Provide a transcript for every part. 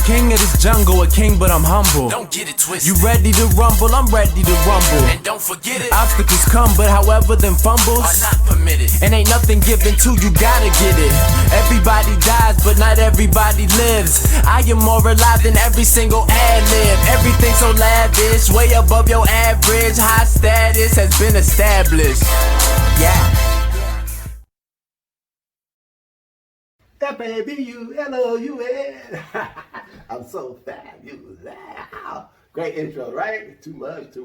king of this jungle, a king but I'm humble. Don't get it twisted. You ready to rumble? I'm ready to rumble. And don't forget it, obstacles come, but however them fumbles are not permitted. And ain't nothing given to you, gotta get it. Everybody dies, but not everybody lives. I am more alive than every single ad-lib. Everything so lavish, way above your average. High status has been established. Yeah. F-A-B-U-L-O-U-N. I'm so fabulous. Great intro, right? Too much,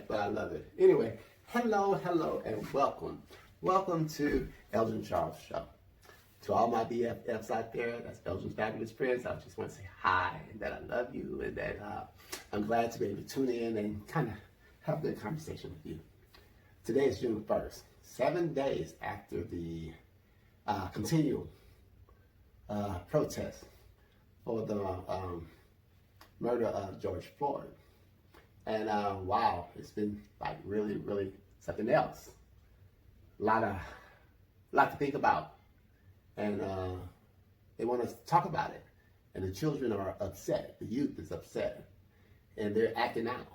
but I love it. Anyway, hello, and welcome. Welcome to Elgin Charles Show. To all my BFFs out there, that's Elgin's fabulous friends, I just want to say hi, and that I love you, and that I'm glad to be able to tune in and kind of have a good conversation with you. Today is June 1st, 7 days after the continual protest for the murder of George Floyd. And wow, it's been like really something else. A lot to think about. And they want us to talk about it. And the children are upset. The youth is upset. And they're acting out.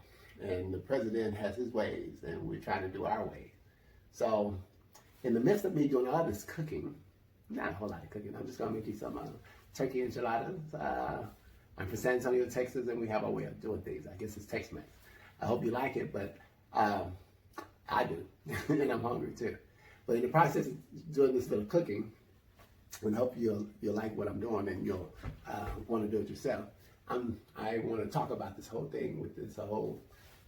And the president has his ways, and we're trying to do our ways. So in the midst of me doing all this cooking, not a whole lot of cooking, I'm just gonna make you some turkey enchiladas. I'm from San Antonio, Texas, and we have our way of doing things. I guess it's Tex-Mex. I hope you like it, but I do, and I'm hungry too. But in the process of doing this little cooking, and hope you'll like what I'm doing, and you'll want to do it yourself. I want to talk about this whole thing with this whole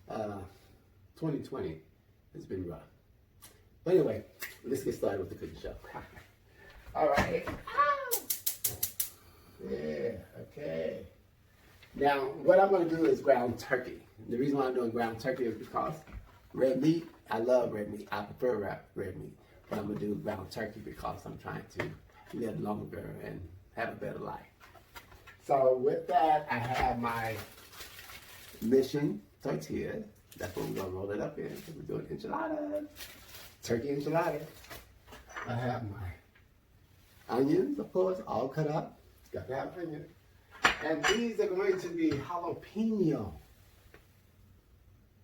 2020 has been rough. But anyway, let's get started with the cooking show. All right. Yeah, okay. Now, what I'm going to do is ground turkey. The reason why I'm doing ground turkey is because red meat, I love red meat. I prefer red meat. But I'm going to do ground turkey because I'm trying to live longer and have a better life. So with that, I have my mission tortillas. That's what we're going to roll it up in. We're doing enchiladas. Turkey enchiladas. I have my onions, of course, all cut up. Got to have onions. And these are going to be jalapeno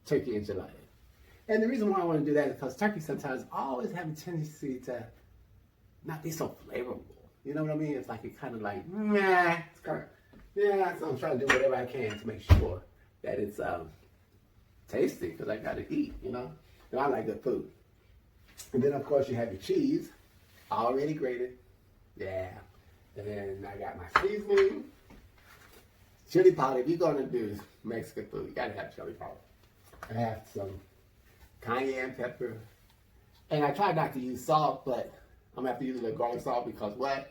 turkey enchiladas. And the reason why I want to do that is because turkey sometimes always have a tendency to not be so flavorful. You know what I mean? It's like it kind of like, meh. It's kind of, yeah, so I'm trying to do whatever I can to make sure that it's tasty, because I got to eat, you know? And I like good food. And then, of course, you have your cheese, already grated. Yeah. And then I got my seasoning, chili powder. If you're going to do Mexican food, you got to have chili powder. I have some cayenne pepper. And I try not to use salt, but I'm going to have to use a little garlic salt because what?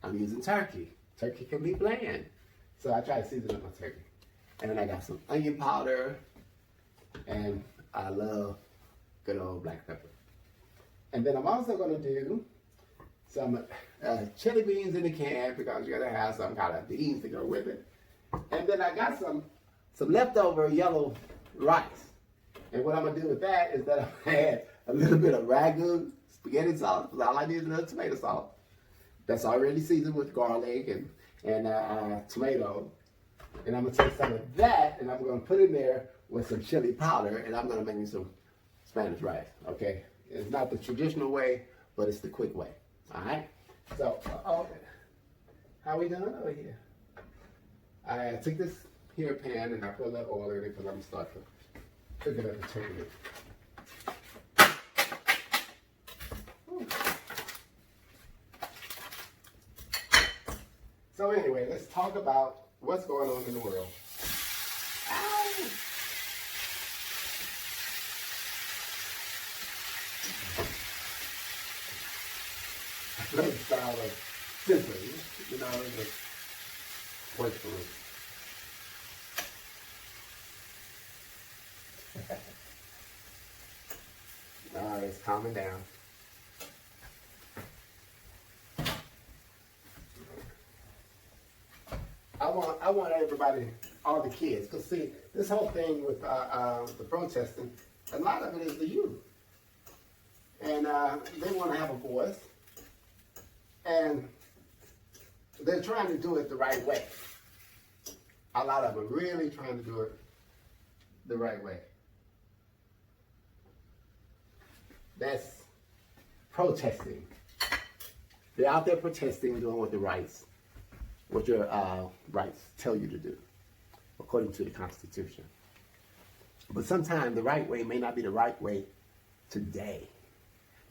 I'm using turkey. Turkey can be bland. So I try to season up my turkey. And then I got some onion powder. And I love good old black pepper. And then I'm also going to do some chili beans in the can because you got to have some kind of beans to go with it. And then I got some leftover yellow rice. And what I'm going to do with that is that I'm going to add a little bit of ragu spaghetti sauce. All I need is a little tomato sauce. That's already seasoned with garlic and tomato. And I'm going to take some of that and I'm going to put in there with some chili powder, and I'm going to make me some Spanish rice, okay? It's not the traditional way, but it's the quick way, all right? So, how we doing over here? I took this here pan and I put a little oil in it because I'm going to start to cook it up and turn it. So anyway, let's talk about what's going on in the world. Ow. Another style of simply, you know, it just works for me. All right, it's calming down. I want everybody, all the kids, because see, this whole thing with the protesting, a lot of it is the youth. And they want to have a voice. And they're trying to do it the right way. a lot of them are really trying to do it the right way. That's protesting. They're out there protesting, doing what your rights tell you to do, according to the Constitution. But sometimes the right way may not be the right way today.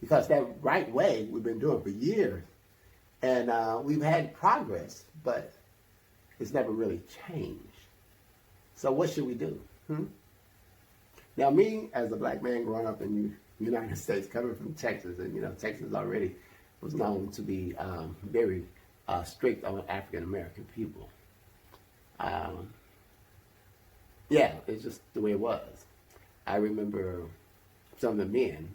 Because that right way we've been doing for years. And we've had progress, but it's never really changed. So what should we do? Now, me, as a black man growing up in the United States, coming from Texas, and Texas already was known to be very strict on African American people. Yeah, it's just the way it was. I remember some of the men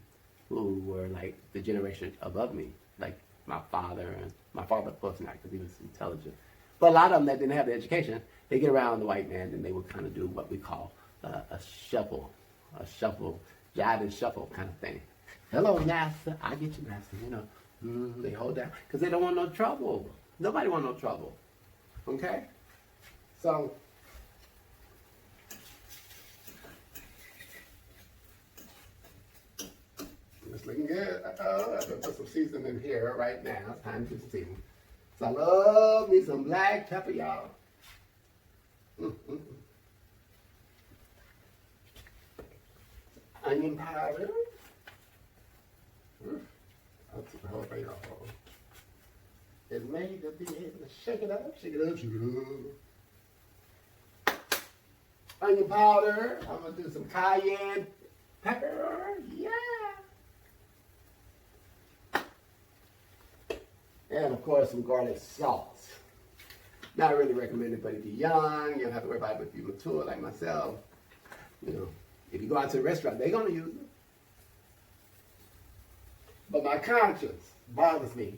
who were like the generation above me, like my father, and my father, of course, not because he was intelligent. But a lot of them that didn't have the education, they get around the white man and they would kind of do what we call a shuffle, jive and shuffle kind of thing. Hello, master. I get you, master. They hold down because they don't want no trouble. Nobody want no trouble. Okay? So, it's looking good. I'm going to put some seasoning in here right now. It's time to season. So I love me some black pepper, y'all. Onion powder. I'll take the whole thing off. It's made to be able to shake it up, shake it up, shake it up. Onion powder. I'm going to do some cayenne pepper. Yeah. And of course, some garlic sauce. Not really recommended, but if you're young, you don't have to worry about it. But if you're mature like myself, if you go out to a restaurant, they're going to use it. But my conscience bothers me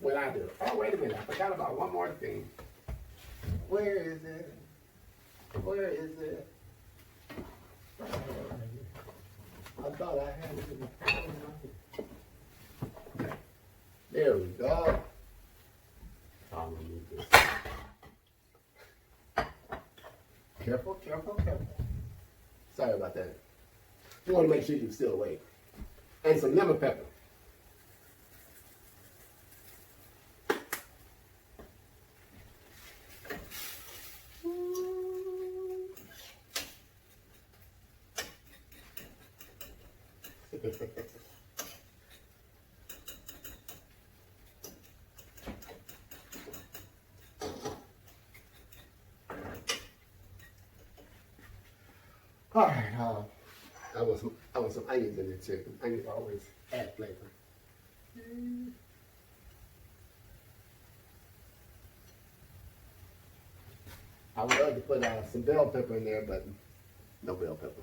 when I do it. Oh, wait a minute. I forgot about one more thing. Where is it? Where is it? I thought I had it in the phone. There we go. I'm going to need this. Careful, careful, careful. Sorry about that. You want to make sure you're still awake. And some lemon pepper. All right, I want some onions in there too. Onions always add flavor. I would love to put some bell pepper in there, but no bell pepper.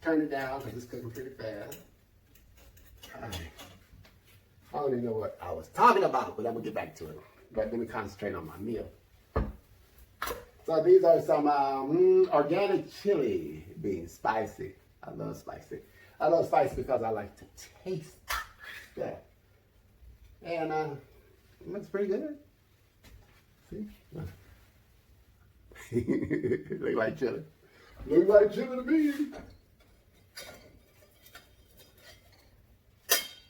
Turn it down because it's cooking pretty fast. All right. I don't even know what I was talking about, but I'm going to get back to it. But let me concentrate on my meal. So these are some organic chili beans, spicy. I love spicy. I love spicy because I like to taste that. And it looks pretty good. See? Look like chili. Look like chili to me.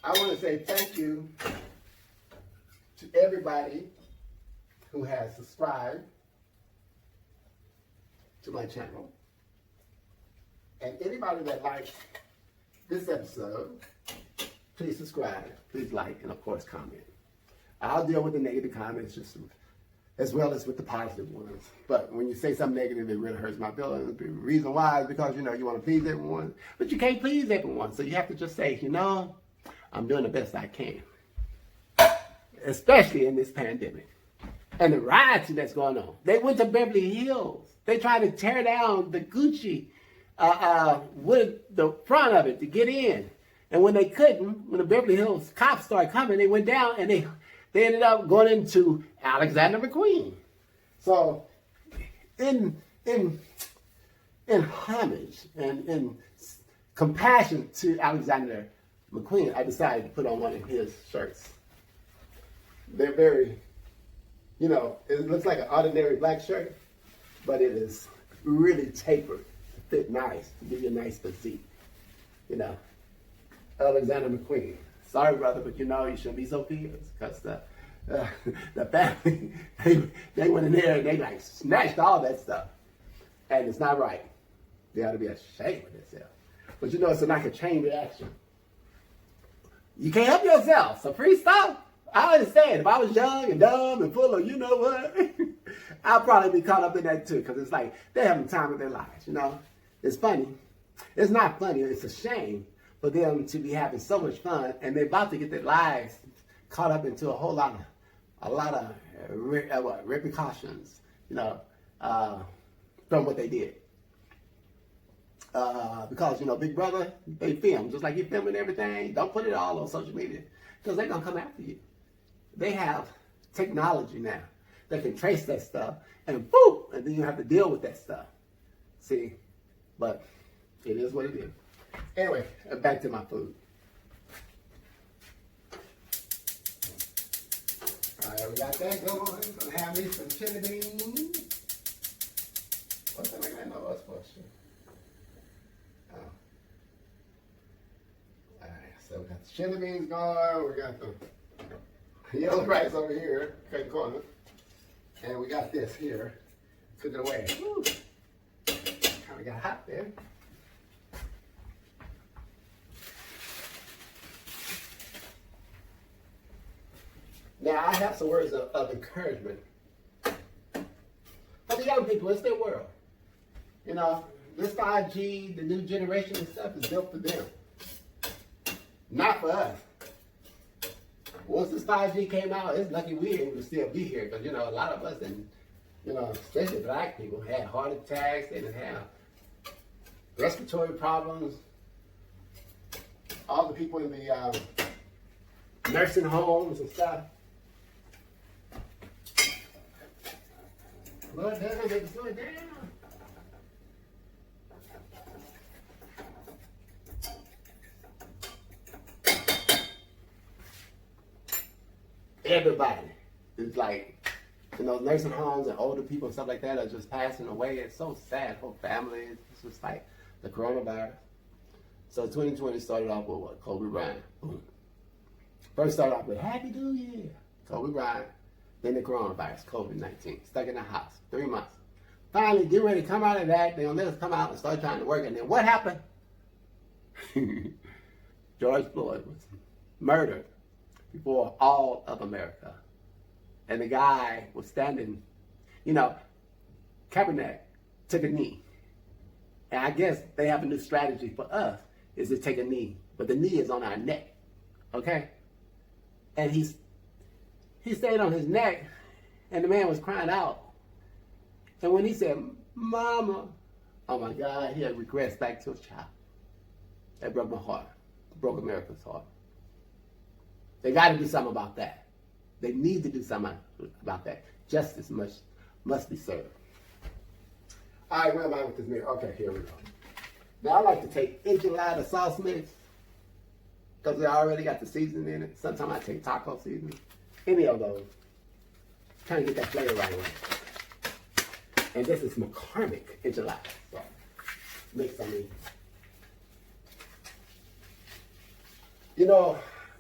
I want to say thank you to everybody who has subscribed to my channel. And anybody that likes this episode, please subscribe, please like, and of course comment. I'll deal with the negative comments just as well as with the positive ones. But when you say something negative, it really hurts my feelings. The reason why is because, you want to please everyone. But you can't please everyone. So you have to just say, I'm doing the best I can. Especially in this pandemic. And the rioting that's going on. They went to Beverly Hills. They tried to tear down the Gucci with the front of it to get in. And when they couldn't, when the Beverly Hills cops started coming, they went down and they ended up going into Alexander McQueen. So in homage and in compassion to Alexander McQueen, I decided to put on one of his shirts. They're very, it looks like an ordinary black shirt, but it is really tapered to fit nice, to give you a nice physique. Alexander McQueen. Sorry, brother, but you shouldn't be so fierce, because the family, they went in there and they like snatched all that stuff. And it's not right. They ought to be ashamed of themselves. But it's like a chain reaction. You can't help yourself. So free stuff. I understand. If I was young and dumb and full of what, I'd probably be caught up in that too. Because it's like they're having the time of their lives, It's funny. It's not funny. It's a shame for them to be having so much fun. And they're about to get their lives caught up into a lot of repercussions, from what they did. Because, Big Brother, they film. Just like you filming everything, don't put it all on social media. Because they're going to come after you. They have technology now that can trace that stuff. And boom! And then you have to deal with that stuff. See? But it is what it is. Anyway, back to my food. All right, we got that going. Gonna have me some chili beans. What's that? I know what's supposed to. Oh. All right, so we got the chili beans going. We got the yellow rice over here, cut the corner, and we got this here, cooking away. Woo. Kind of got hot there. Now, I have some words of encouragement. For the young people, it's their world. This 5G, the new generation and stuff is built for them. Not for us. Once this 5G came out, it's lucky we able to still be here. Because, a lot of us, and especially black people, had heart attacks. They didn't have respiratory problems. All the people in the nursing homes and stuff. Slow it down, baby, slow it down. Everybody is like, nursing homes and older people and stuff like that are just passing away. It's so sad. Whole families. It's just like the coronavirus. So 2020 started off with what? Kobe Bryant. Boom. First started off with Happy New Year. Kobe Bryant. Then the coronavirus, COVID-19. Stuck in the house. 3 months. Finally, get ready to come out of that. They don't let us come out and start trying to work. And then what happened? George Floyd was murdered before all of America. And the guy was standing, Kaepernick took a knee. And I guess they have a new strategy for us, is to take a knee. But the knee is on our neck, okay? And he stayed on his neck, and the man was crying out. And when he said, Mama, oh my God, he had regrets back to his child. That broke my heart. It broke America's heart. They got to do something about that. They need to do something about that. Justice must be served. All right, where am I with this meal? Okay, here we go. Now, I like to take enchilada sauce mix because they already got the seasoning in it. Sometimes I take taco seasoning. Any of those. Trying to get that flavor right away. And this is McCormick enchilada. So, mix on me.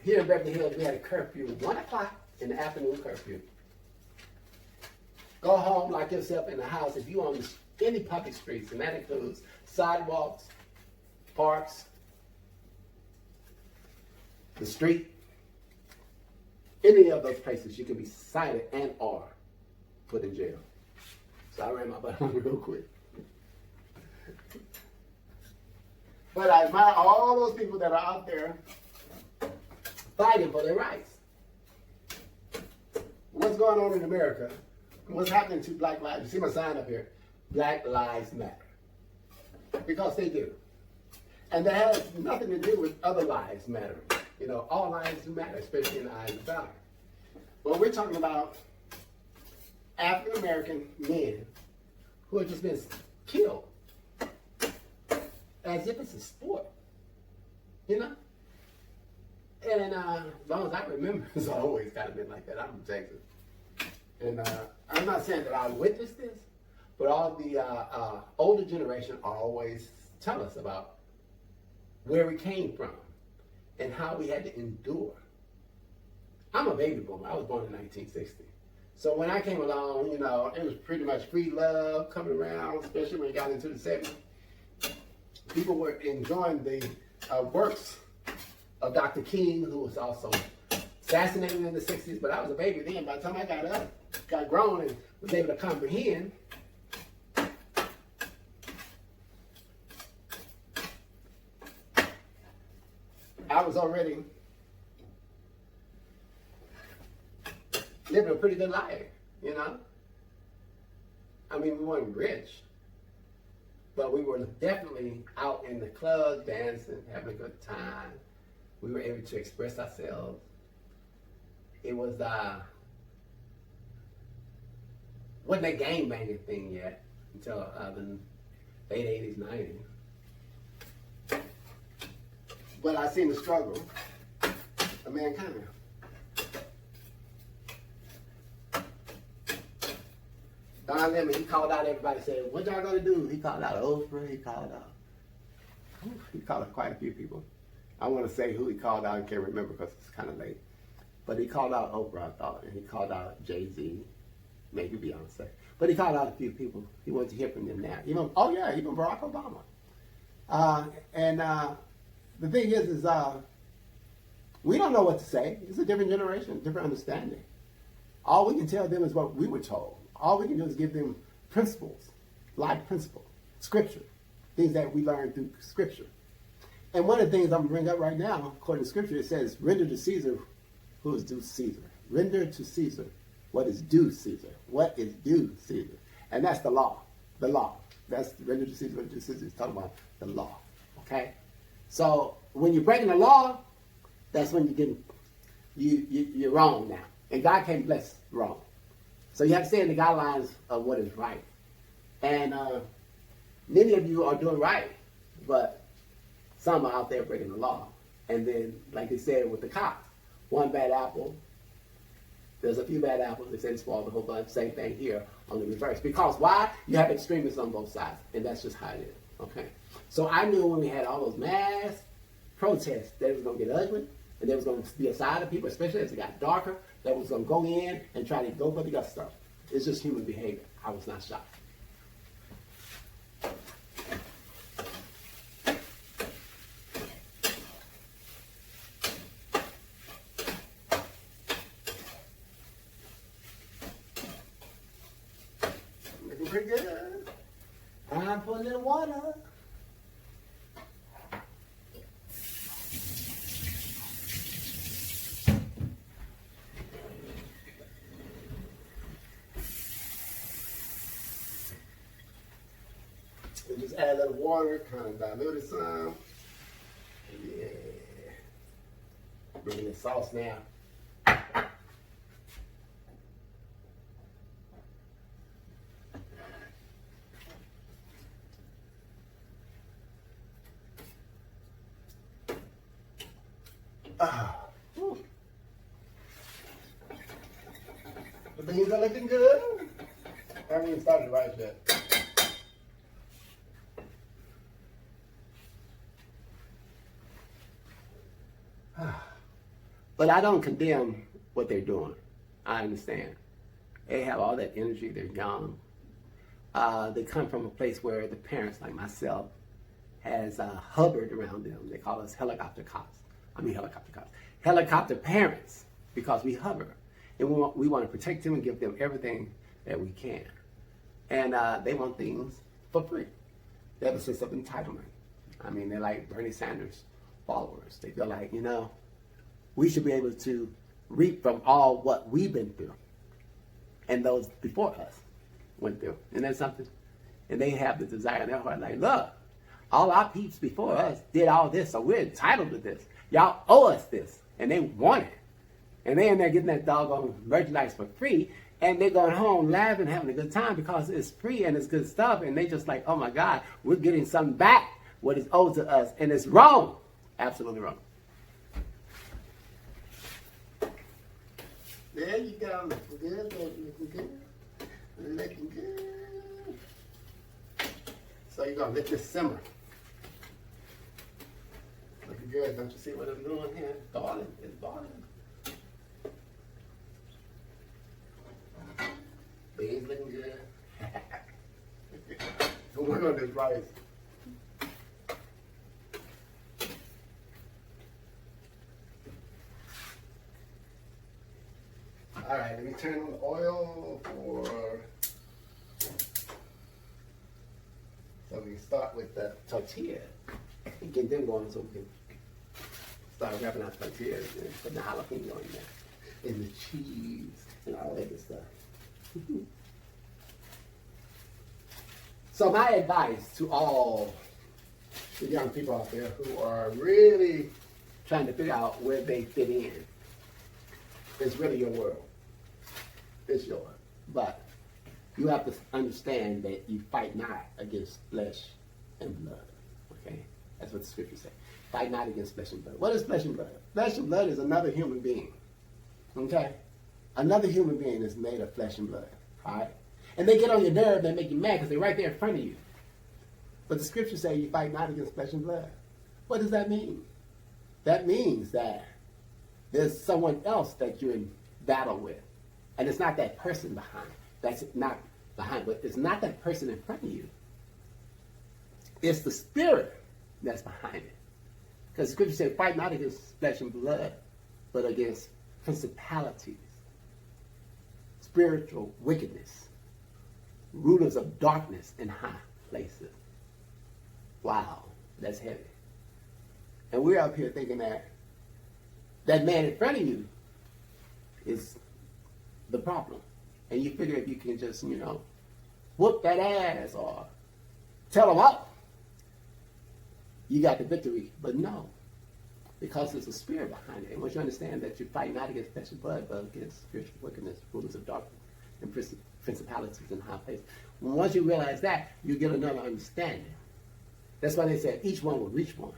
Here in Beverly Hills, we had a curfew, 1 o'clock in the afternoon curfew. Go home, lock yourself in the house if you on any public streets, and that includes sidewalks, parks, the street, any of those places you can be cited and or put in jail. So I ran my butt on real quick. But I admire all those people that are out there fighting for their rights. What's going on in America? What's happening to Black lives? You see my sign up here. Black Lives Matter. Because they do. And that has nothing to do with other lives mattering. All lives do matter, especially in the eyes of God. But we're talking about African American men who have just been killed as if it's a sport. you know? And as long as I remember, it's always kind of been like that. I'm from Texas. And I'm not saying that I witnessed this, but all the older generation always tell us about where we came from and how we had to endure. I'm a baby boomer. I was born in 1960. So when I came along, you know, it was pretty much free love coming around, especially when you got into the 70s. People were enjoying the works of Dr. King, who was also assassinated in the 60s, but I was a baby then. By the time I got grown and was able to comprehend, I was already living a pretty good life, you know? I mean, we weren't rich, but we were definitely out in the clubs, dancing, having a good time. We were able to express ourselves. It was, wasn't a gang banging thing yet until the late 80s, 90s. But I seen the struggle of mankind. Don Lemon, he called out everybody, said, what y'all gonna do? He called out Oprah, he called out quite a few people. I want to say who he called out, I can't remember because it's kind of late. But he called out Oprah, I thought, and he called out Jay-Z, maybe Beyonce. But he called out a few people. He wanted to hear from them now. Even Barack Obama. The thing is we don't know what to say. It's a different generation, different understanding. All we can tell them is what we were told. All we can do is give them principles, life principles, scripture, things that we learned through scripture. And one of the things I'm going to bring up right now, according to scripture, it says, render to Caesar who is due Caesar. Render to Caesar what is due Caesar. What is due Caesar? And that's the law. The law. That's render to Caesar what is due Caesar. It's talking about the law. Okay? So when you're breaking the law, that's when you're wrong now. And God can't bless wrong. So you have to stay in the guidelines of what is right. And many of you are doing right, but some are out there breaking the law. And then, like they said with the cops, one bad apple, there's a few bad apples, they say they spoil the whole bunch. Same thing here on the reverse. Because why? You have extremists on both sides. And that's just how it is. Okay? So I knew when we had all those mass protests, that it was going to get ugly. And there was going to be a side of people, especially as it got darker, that was going to go in and try to go for the gusto. It's just human behavior. I was not shocked. Looking pretty good. Time for a little water. Just add a little water, kind of dilute it some. Yeah. Bringing the sauce now. The beans are looking good. I haven't even started the rice yet. But I don't condemn what they're doing. I understand. They have all that energy. They're young. They come from a place where the parents, like myself, has hovered around them. They call us helicopter parents, because we hover. And we want to protect them and give them everything that we can. And they want things for free. They have a sense of entitlement. I mean, they're like Bernie Sanders followers. They feel like, you know, we should be able to reap from all what we've been through and those before us went through. Isn't that something? And they have the desire in their heart, like, look, all our peeps before us did all this, so we're entitled to this. Y'all owe us this. And they want it. And they're in there getting that doggone merchandise for free, and they're going home laughing, having a good time because it's free and it's good stuff, and they just like, oh my God, we're getting something back, what is owed to us, and it's wrong. Absolutely wrong. There you go. Looking good, looking good. Looking good. So you're going to let this simmer. Looking good. Don't you see what I'm doing here? It's boiling. It's boiling. Beans looking good. Don't work on this rice. All right, let me turn on the oil for. So we start with the tortilla and get them going so we can start wrapping out tortillas and putting the jalapeno in there, and the cheese and all that good stuff. So my advice to all the young people out there who are really trying to figure out where they fit in, it's really your world. It's yours. But you have to understand that you fight not against flesh and blood. Okay? That's what the scriptures say. Fight not against flesh and blood. What is flesh and blood? Flesh and blood is another human being. Okay? Another human being is made of flesh and blood. Alright? And they get on your nerve and make you mad because they're right there in front of you. But the scriptures say you fight not against flesh and blood. What does that mean? That means that there's someone else that you're in battle with. And it's not that person behind. That's not behind, but it's not that person in front of you. It's the spirit that's behind it. Because the scripture says, fight not against flesh and blood, but against principalities, spiritual wickedness, rulers of darkness in high places. Wow, that's heavy. And we're up here thinking that that man in front of you is the problem. And you figure if you can just, whoop that ass or tell them up, you got the victory. But no, because there's a spirit behind it. And once you understand that you fight not against flesh and blood, but against spiritual wickedness, rulers of darkness, and principalities in high places. Once you realize that, you get another understanding. That's why they said each one will reach one.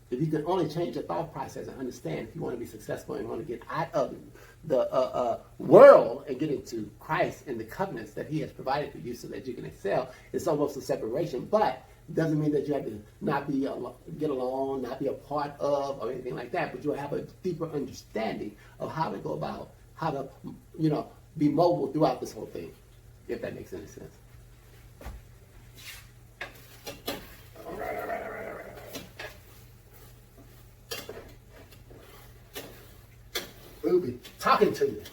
If you can only change your thought process and understand, if you want to be successful and want to get out of the world and get into Christ and the covenants that he has provided for you so that you can excel, it's almost a separation. But it doesn't mean that you have to not be get along, not be a part of, or anything like that. But you'll have a deeper understanding of how to go about, how to, be mobile throughout this whole thing, if that makes any sense. All right. We'll be talking to you.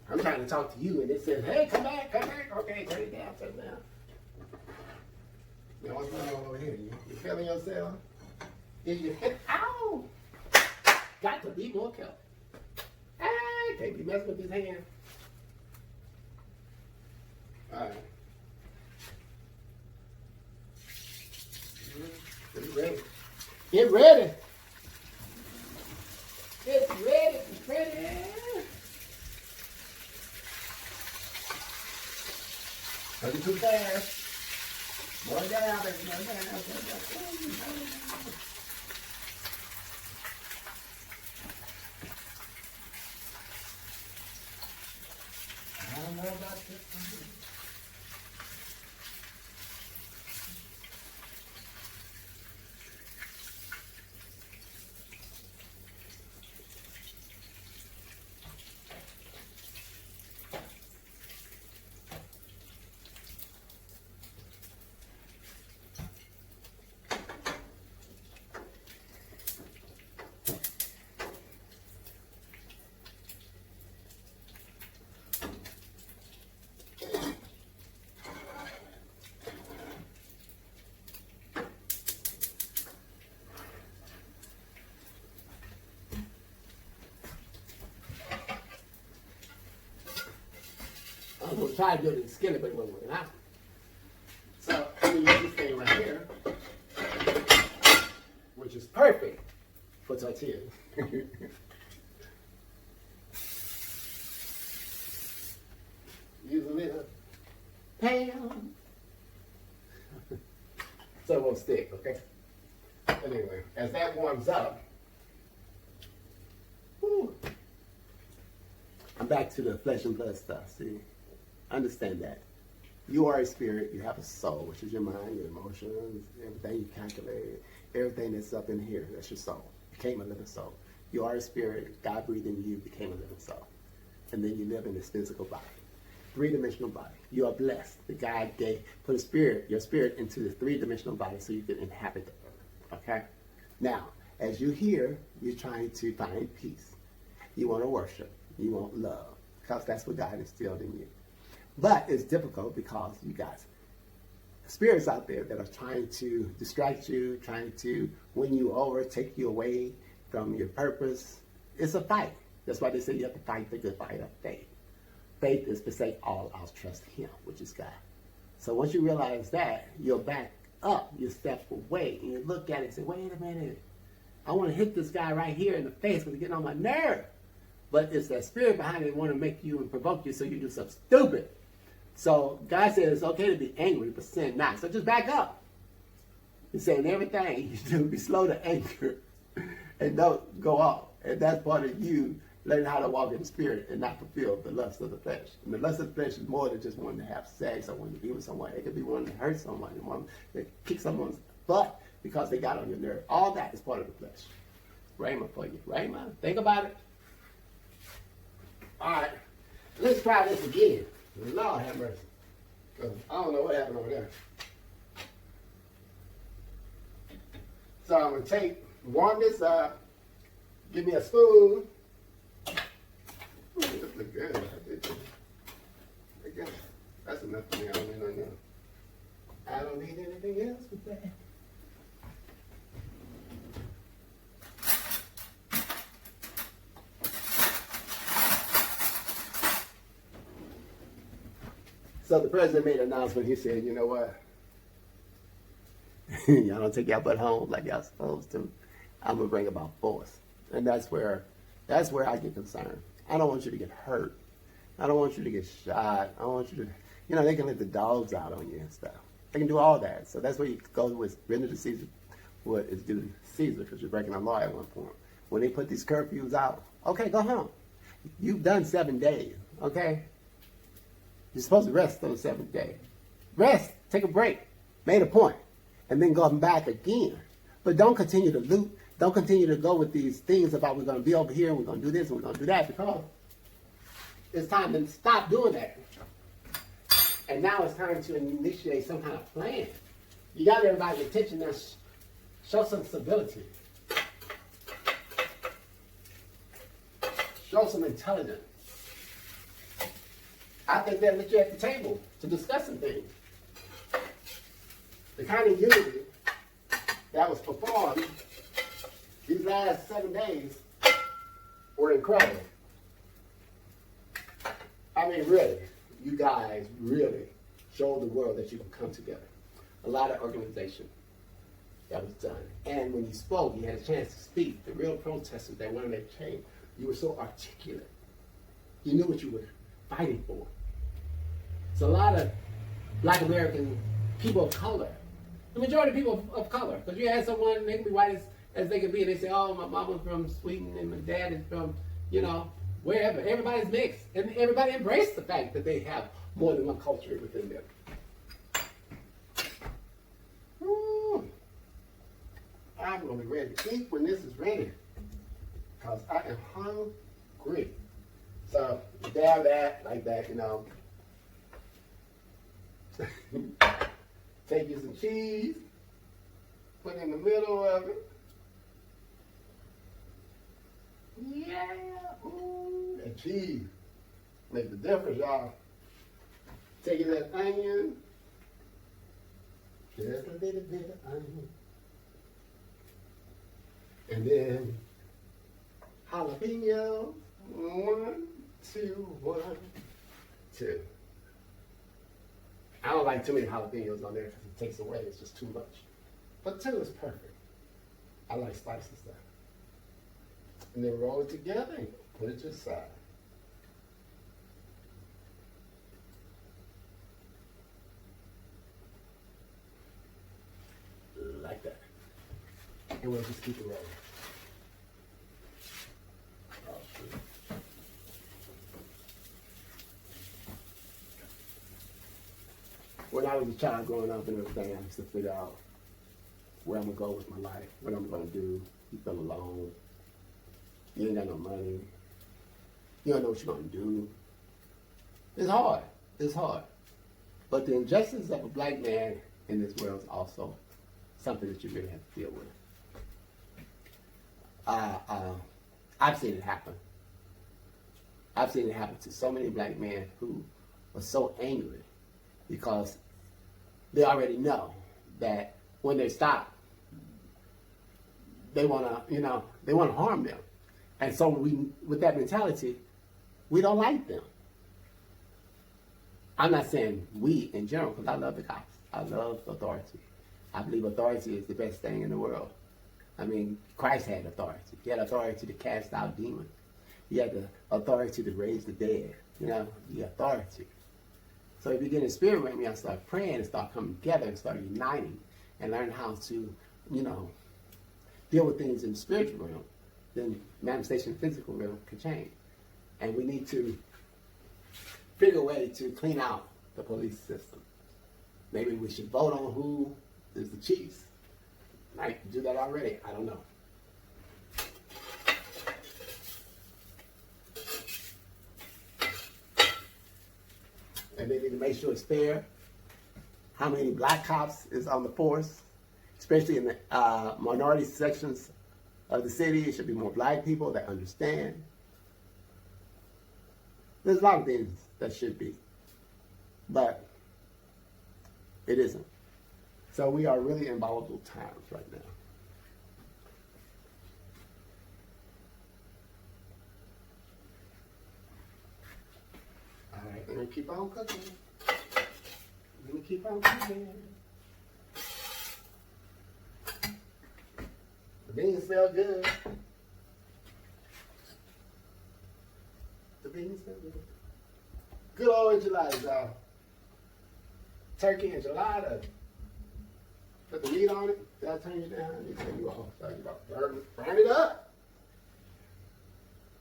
I'm trying to talk to you, and it says, hey, come back. Okay, turn it down. Now, what's going on over here? You feeling yourself? Is your head? Ow! Got to be more careful. Hey, can't be messing with his hand. All right. Get ready. Get ready. It's ready. It's ready. Don't be too fast. More down, baby. More down. I don't know about this. I was going to try to do it in the skillet, but it wasn't working out. So I'm going to use this thing right here, which is perfect for tortillas. Use a little pan so it won't stick, okay? Anyway, as that warms up, whew, I'm back to the flesh and blood stuff. See, understand that. You are a spirit, you have a soul, which is your mind, your emotions, everything you calculate, everything that's up in here, that's your soul. Became a living soul. You are a spirit, God breathed in you, became a living soul. And then you live in this physical body, three-dimensional body. You are blessed. The God put a spirit, your spirit, into the three-dimensional body so you can inhabit the earth. Okay? Now, as you hear, you're trying to find peace. You want to worship. You want love. Because that's what God instilled in you. But it's difficult because you got spirits out there that are trying to distract you, trying to win you over, take you away from your purpose. It's a fight. That's why they say you have to fight the good fight of faith. Faith is to say all, I'll trust him, which is God. So once you realize that, you'll back up, you step away, and you look at it and say, wait a minute. I want to hit this guy right here in the face because he's getting on my nerve. But it's that spirit behind it that want to make you and provoke you so you do something stupid. So God says it's okay to be angry, but sin not. So just back up. He's saying everything you do, be slow to anger and don't go off. And that's part of you learning how to walk in the spirit and not fulfill the lust of the flesh. And the lust of the flesh is more than just wanting to have sex or wanting to be with someone. It could be wanting to hurt someone, and wanting to kick someone's butt because they got on your nerve. All that is part of the flesh. Rhema for you. Rhema. Think about it. All right. Let's try this again. Lord have mercy. Because I don't know what happened over there. So I'm going to warm this up. Give me a spoon. Ooh, this looks good. Again, that's enough for me. I don't need nothing else. I don't need anything else with that. So the president made an announcement. He said, you know what? Y'all don't take y'all butt home like y'all supposed to. I'm going to bring about force. And that's where I get concerned. I don't want you to get hurt. I don't want you to get shot. I don't want you to, they can let the dogs out on you and stuff. They can do all that. So that's where you go with render to Caesar what is due to Caesar, because you're breaking the law at one point. When they put these curfews out, okay, go home. You've done 7 days, okay? You're supposed to rest on the 7th day. Rest, take a break, made a point, and then go back again. But don't continue to loot. Don't continue to go with these things about we're going to be over here and we're going to do this and we're going to do that, because it's time to stop doing that. And now it's time to initiate some kind of plan. You got everybody's attention now. Show some stability. Show some intelligence. I think they'll let you at the table to discuss some things. The kind of unity that was performed these last 7 days were incredible. I mean, really, you guys really showed the world that you can come together. A lot of organization that was done. And when you spoke, you had a chance to speak. The real protesters that want to make change, you were so articulate. You knew what you were fighting for. So a lot of Black American people of color, the majority of people of color, because you had someone, they can be white as they can be, and they say, oh, my mama's from Sweden and my dad is from, wherever. Everybody's mixed. And everybody embraced the fact that they have more than one culture within them. I'm going to be ready to eat when this is ready, because I am hungry. So, dab that, like that, Take you some cheese, put it in the middle of it. Yeah, ooh, that cheese makes the difference, y'all. Take that onion, just a little bit of onion, and then jalapeno. 1, 2, 1, 2. I don't like too many jalapenos on there because it takes away. It's just too much. But 2 is perfect. I like spicy stuff. And then roll it together and put it to the side. Like that. and we'll just keep it rolling. Oh, shoot. When I was a child growing up and everything, I used to figure out where I'm going to go with my life, what I'm going to do. You feel alone. You ain't got no money. You don't know what you're going to do. It's hard. It's hard. But the injustice of a black man in this world is also something that you really have to deal with. I've seen it happen. I've seen it happen to so many black men who are so angry because they already know that when they stop, they want to, they want to harm them. And so with that mentality, we don't like them. I'm not saying we in general, because I love the cops. I love authority. I believe authority is the best thing in the world. I mean, Christ had authority. He had authority to cast out demons. He had the authority to raise the dead. The authority. So if you get in the spirit realm, you have to start praying and start coming together and start uniting and learn how to, deal with things in the spiritual realm. Then manifestation in the physical realm can change. And we need to figure a way to clean out the police system. Maybe we should vote on who is the chiefs. Might do that already. I don't know. And they need to make sure it's fair. How many black cops is on the force, especially in the minority sections of the city. It should be more black people that understand. There's a lot of things that should be, but it isn't. So we are really in volatile times right now. All right, we're gonna keep on cooking. We're gonna keep on cooking. The beans smell good. The beans smell good. Good old enchiladas, y'all. Turkey enchilada. Put the meat on it. That'll turn you down. You turn you off. So you about burn it up.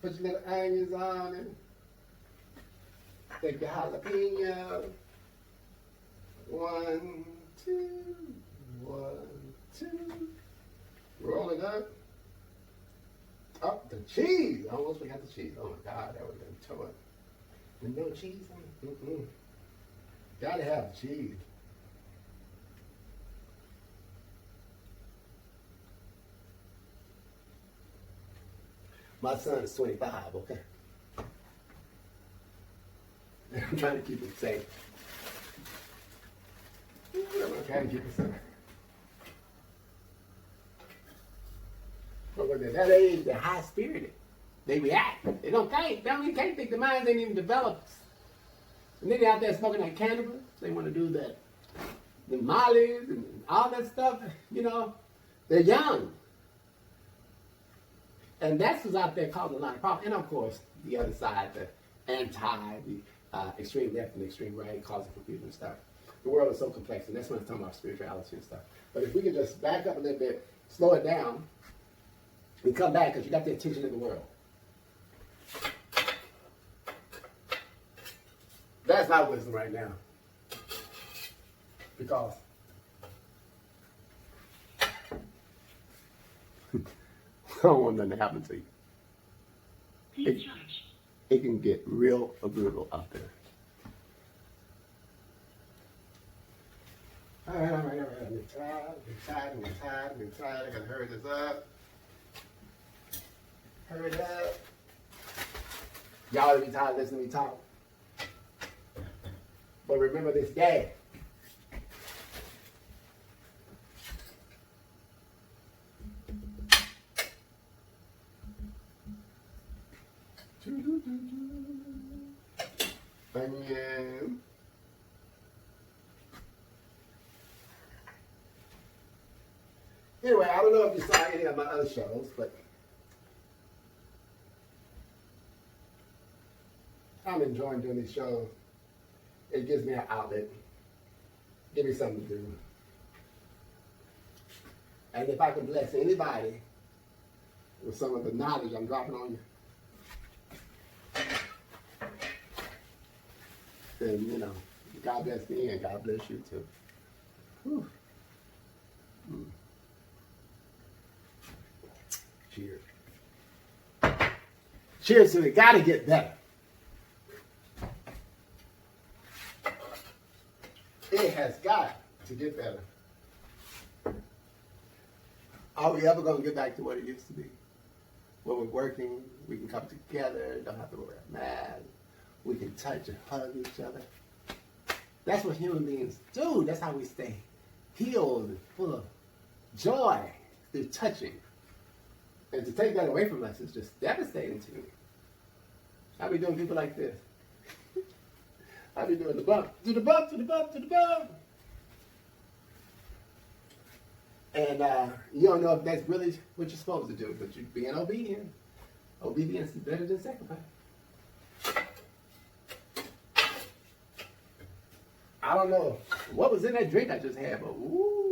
Put your little onions on it. Take the jalapeno. 1, 2. 1, 2. Roll it up. Oh, the cheese. I almost forgot the cheese. Oh my God, that would have been tough. With no cheese on it? Gotta have cheese. My son is 25, okay? I'm trying to keep him safe. I'm trying to keep him safe. But when they're that age, they're high-spirited. They react. They don't think. They don't even can't think. The minds ain't even developed. And then they're out there smoking that cannabis. They want to do the mollies and all that stuff. They're young. And that's what's out there causing a lot of problems. And of course, the other side, the the extreme left and extreme right, causing confusion and stuff. The world is so complex, and that's when I'm talking about spirituality and stuff. But if we could just back up a little bit, slow it down, and come back, because you got the attention of the world. That's my wisdom right now. Because I don't want nothing to happen to you. It can get real brutal out there. All right. I'm tired. I gotta hurry this up. Hurry it up. Y'all ought to be tired listening to me talk. But remember this day. Onion. Anyway, I don't know if you saw any of my other shows, but I'm enjoying doing these shows. It gives me an outlet. Give me something to do. And if I can bless anybody with some of the knowledge I'm dropping on you, then, you know, God bless me and God bless you too. Whew. Cheers. Cheers to it. Gotta get better. It has got to get better. Are we ever going to get back to what it used to be? Where we're working, we can come together, don't have to wear a mask, we can touch and hug each other. That's what human beings do. That's how we stay healed and full of joy through touching. And to take that away from us is just devastating to me. How we doing people like this? How we doing the bump? To the bump, to the bump, to the bump. And you don't know if that's really what you're supposed to do, but you're being obedient. Obedience is better than sacrifice. I don't know what was in that drink I just had, but ooh.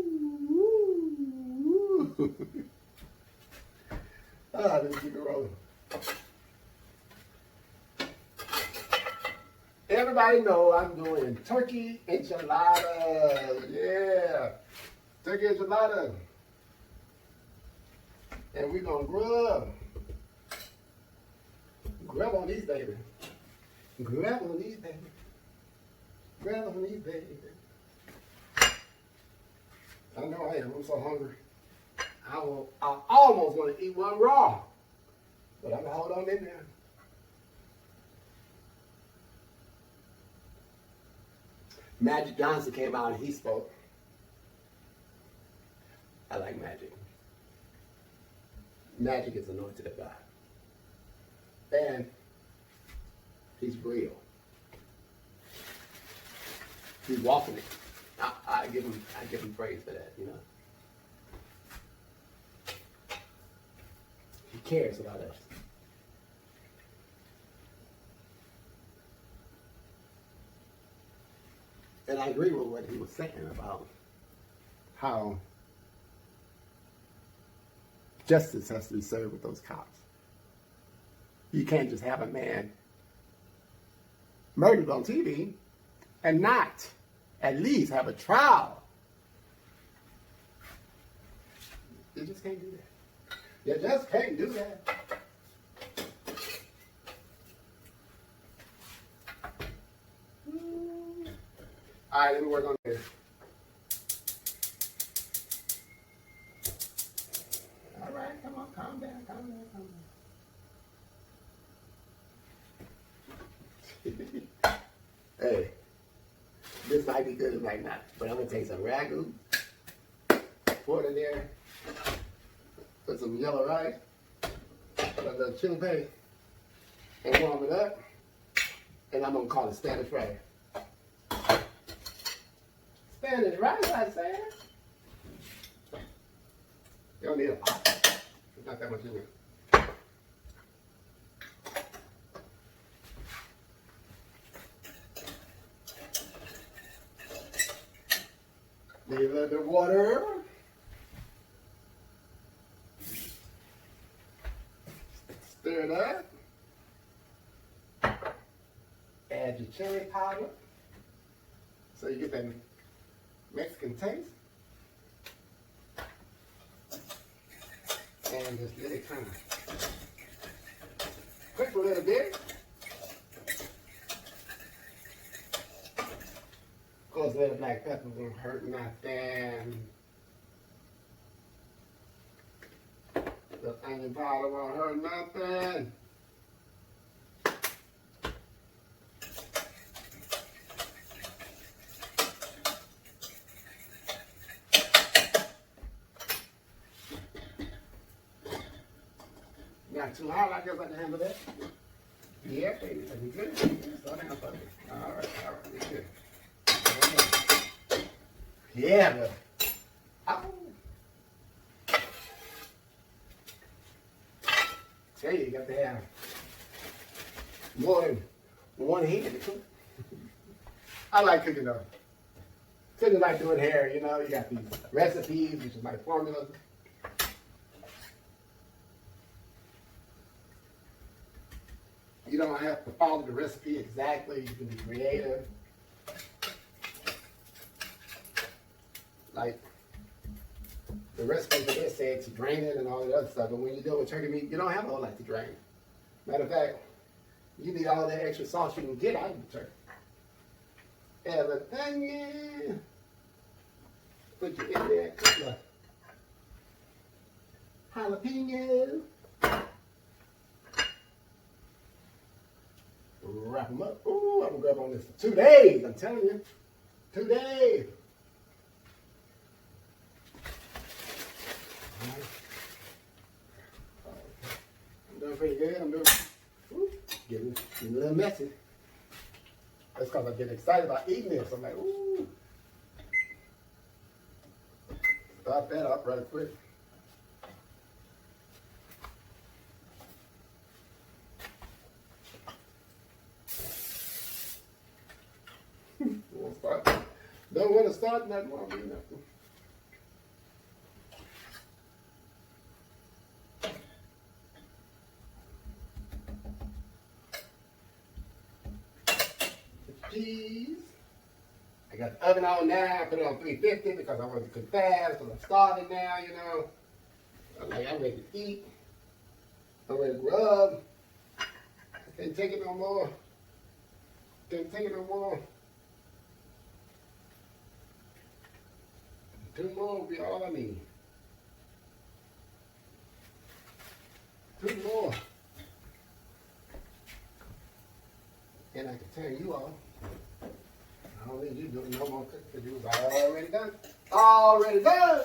Let me keep it rolling. Everybody know I'm doing turkey enchiladas. Yeah. Turkey enchiladas. And we're going to grub. Grub on these, baby. Grab on these, baby. Grab on these, baby. I know I am. I'm so hungry. I almost want to eat one raw. But I'm going to hold on in there. Magic Johnson came out and he spoke. I like Magic. Magic is anointed of God. And he's real. He's walking it. I give him praise for that, you know. He cares about us. And I agree with what he was saying about how justice has to be served with those cops. You can't just have a man murdered on TV and not at least have a trial. You just can't do that. You just can't do that. All right, let me work on this. All right, come on, calm down, calm down, calm down. Hey, this might be good, it might not. But I'm going to take some ragu, pour it in there, put some yellow rice, put a little chili paste, and warm it up. And I'm going to call it Spanish rice. Spanish rice, I said. You don't need a pot. There's not that much in it. Need a little bit of water. Stir it up. Add your chili powder. So you get that Mexican taste. And just let it kind of cook a little bit. Of course, a little black pepper won't hurt nothing. The onion powder won't hurt nothing. Not too hot, I guess I can handle that. Yeah, baby, that'd be good. Slow down, buddy. All right, we good. Yeah, but tell you got to have more than one hand to cook. I like cooking though. Cooking like doing hair, you know. You got these recipes, which is like formulas. You don't have to follow the recipe exactly. You can be creative. Like the recipe for this said to drain it and all that other stuff, but when you deal with turkey meat, you don't have a whole lot to drain. Matter of fact, you need all that extra sauce you can get out of the turkey. Everything, put you in there, couple of jalapeno. Wrap them up. Ooh, I'm gonna grab on this for 2 days. I'm telling you, 2 days. I'm doing pretty good. I'm doing getting a little messy. That's because I'm getting excited about eating this. I'm like, ooh. Start that up right quick. Don't want to start nothing while I'm doing nothing. Cheese. I got the oven on now. I put it on 350 because I want to cook fast. So I'm starting now, you know. I'm ready to eat. I'm ready to rub. I can't take it no more. Can't take it no more. 2 more will be all I need. 2 more. And I can turn you off. I don't need you doing no more cooking because you was already done. Already done!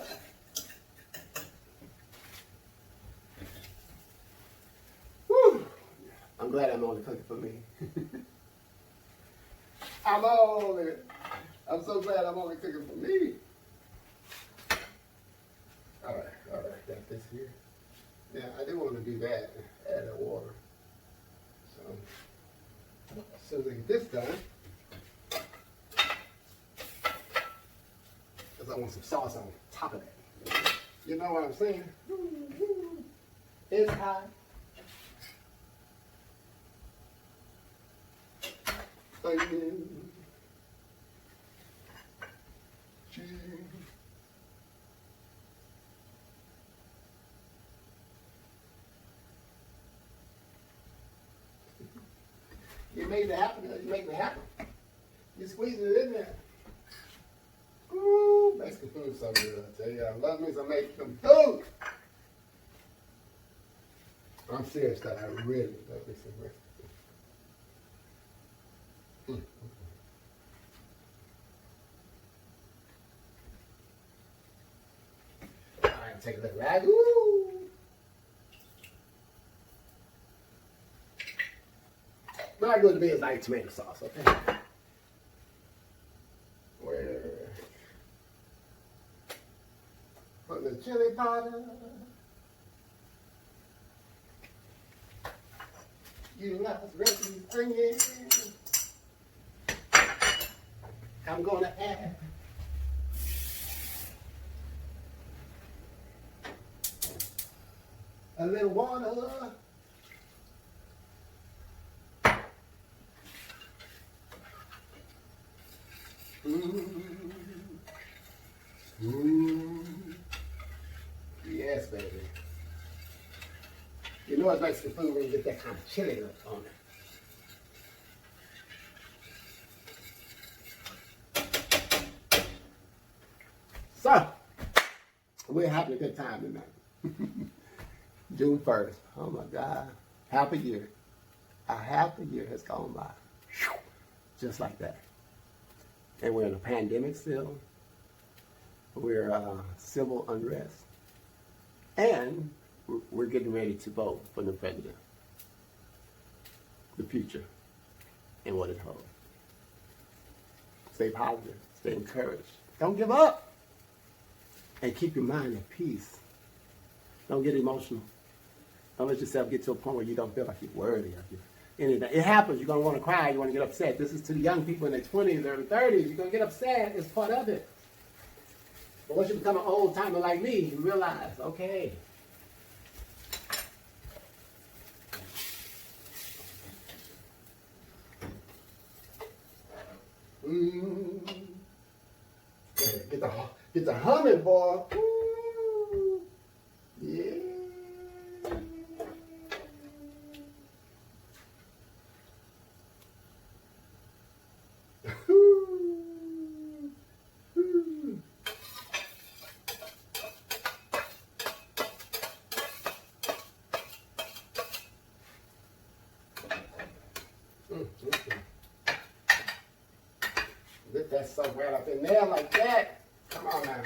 Whew. I'm glad I'm only cooking for me. I'm so glad I'm only cooking for me. All right, got this here. Now, I do want to do that, add that water. So, as soon as I get this done, because I want some sauce on top of that. You know what I'm saying? It's hot. Onion. Cheese. You made it happen. You make it happen. You squeezing it in there. Ooh, Mexican food so good. I tell you, I love me some Mexican food. I'm serious, that I really love me some Mexican food. All right, take a look. Ragu. Ragu to me is like tomato sauce, okay? Where? Put the chili powder. Utilize recipes, onions. I'm gonna add a little water. Yes, baby. You know it's Mexican food when you get that kind of chili on it. So, we're having a good time tonight. June 1st. Oh my God. Half a year. A half a year has gone by. Just like that. And we're in a pandemic still. We're civil unrest. And we're getting ready to vote for the president. The future and what it holds. Stay positive. Stay encouraged. Don't give up. And keep your mind at peace. Don't get emotional. Don't let yourself get to a point where you don't feel like you're worthy of anything. It happens. You're going to want to cry. You want to get upset. This is to the young people in their 20s, early 30s. You're going to get upset. It's part of it. But once you become an old timer like me, you realize, okay, Get the humming, boy. Ooh. Yeah. Get that stuff right up in there like that. Come on now.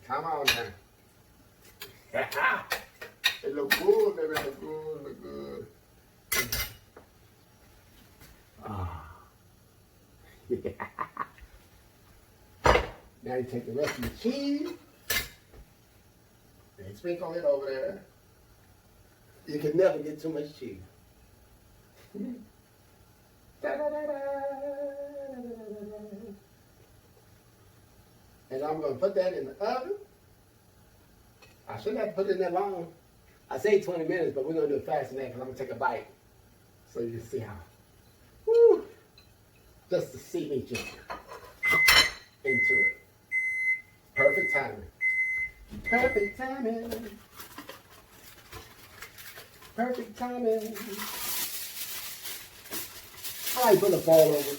Come on now. It look good, baby. It look good, look good. Yeah. Now you take the rest of the cheese and sprinkle it over there. You can never get too much cheese. And I'm going to put that in the oven. I shouldn't have to put it in that long. I say 20 minutes, but we're going to do it fast than that because I'm going to take a bite. So you can see how. Woo! Just to see me just into it. Perfect timing. Perfect timing. Perfect timing. I like put the ball over.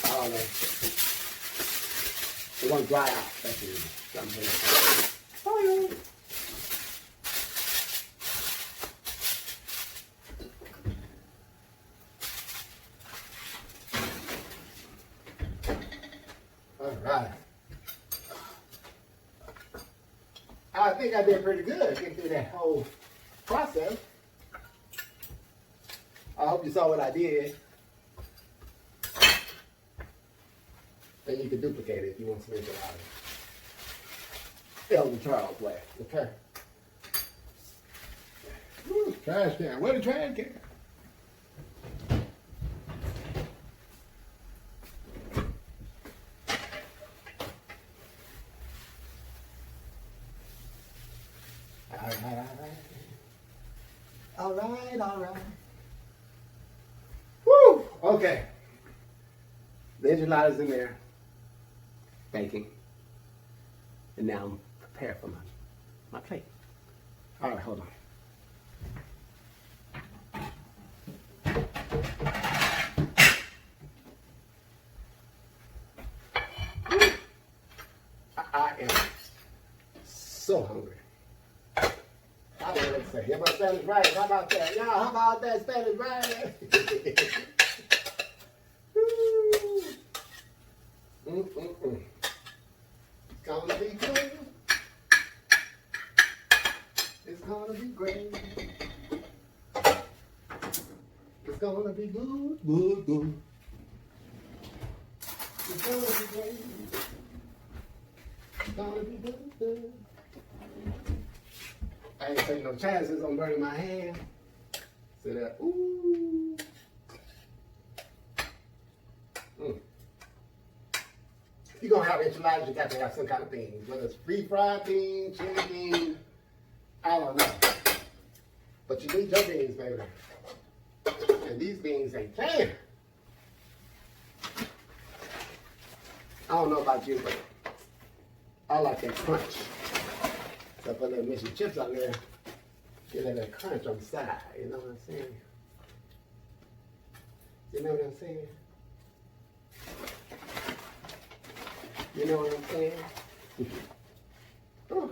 Oh no. It won't dry out. That's it. Oh yeah. All right. I think I did pretty good getting through that whole process. I hope you saw what I did. And you can duplicate it if you want to make it out of Elgin Charles way. Okay. Ooh, trash can. Where the trash can? All right. Woo! Okay. The enchiladas in there, baking. And now I'm prepared for my plate. All right, hold on. I am so hungry. I don't know what to say. Yeah, my Spanish right. How about that? Y'all, how about that Spanish right? It's gonna be good. It's gonna be great. It's gonna be good, good, good. It's gonna be great. It's gonna be good, good. I ain't taking no chances on burning my hand. See that? Ooh. If you're gonna have enchiladas, you got to have some kind of beans. Whether it's free-fried beans, chili beans, I don't know. But you need your beans, baby. And these beans ain't canned. I don't know about you, but I like that crunch. So I put a little mission chips on there, get that crunch on the side. You know what I'm saying? You know what I'm saying? You know what I'm saying? Oh,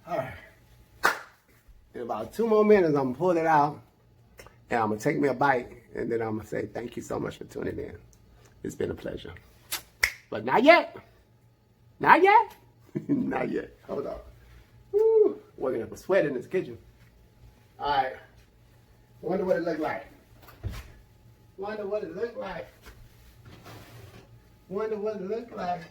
all right. In about 2 more minutes, I'm gonna pull it out and I'm gonna take me a bite and then I'm gonna say thank you so much for tuning in. It's been a pleasure. But not yet. Not yet. Not yet. Hold on. Woo. Working up a sweat in this kitchen. All right. Wonder what it looked like. Wonder what it looked like. Wonder what it looked like.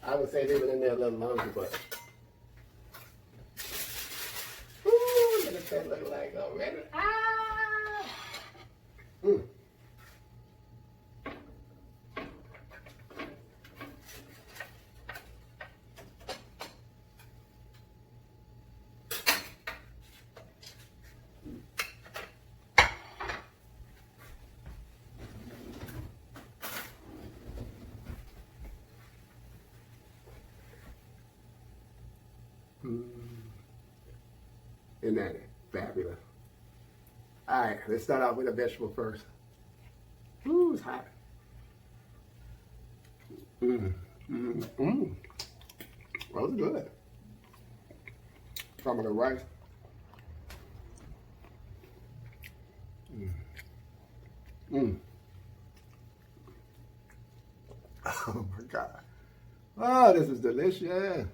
I would say leave it in there a little longer, but ooh, look at that look like already. Ah! Mm. Isn't that fabulous? All right, let's start off with a vegetable first. Ooh, it's hot. That was good. Some of the rice. Oh my God. Oh, this is delicious.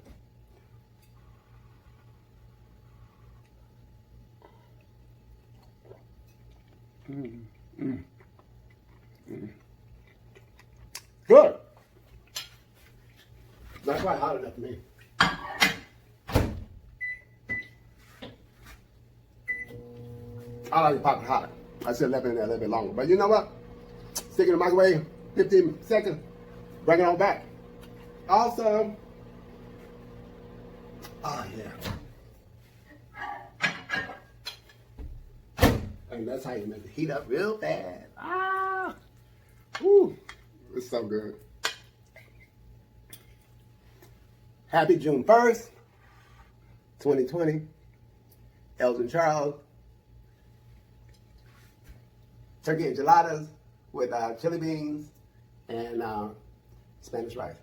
Good. Not quite hot enough for me. I like to pop it hot. I should have left it in there a little bit longer. But you know what? Stick it in the microwave, 15 seconds, bring it on back. Also, oh yeah. And that's how you make it heat up real fast. Ah! Ooh, it's so good. Happy June 1st, 2020. Elgin Charles. Turkey enchiladas with chili beans and Spanish rice.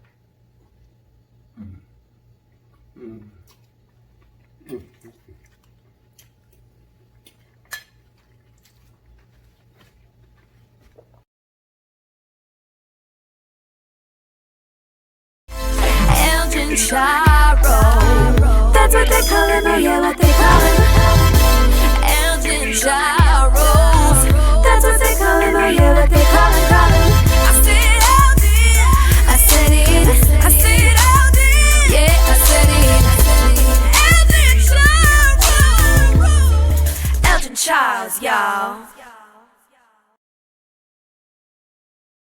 Elgin Charles. That's what they call him, oh yeah, what they call him. Elgin Charles.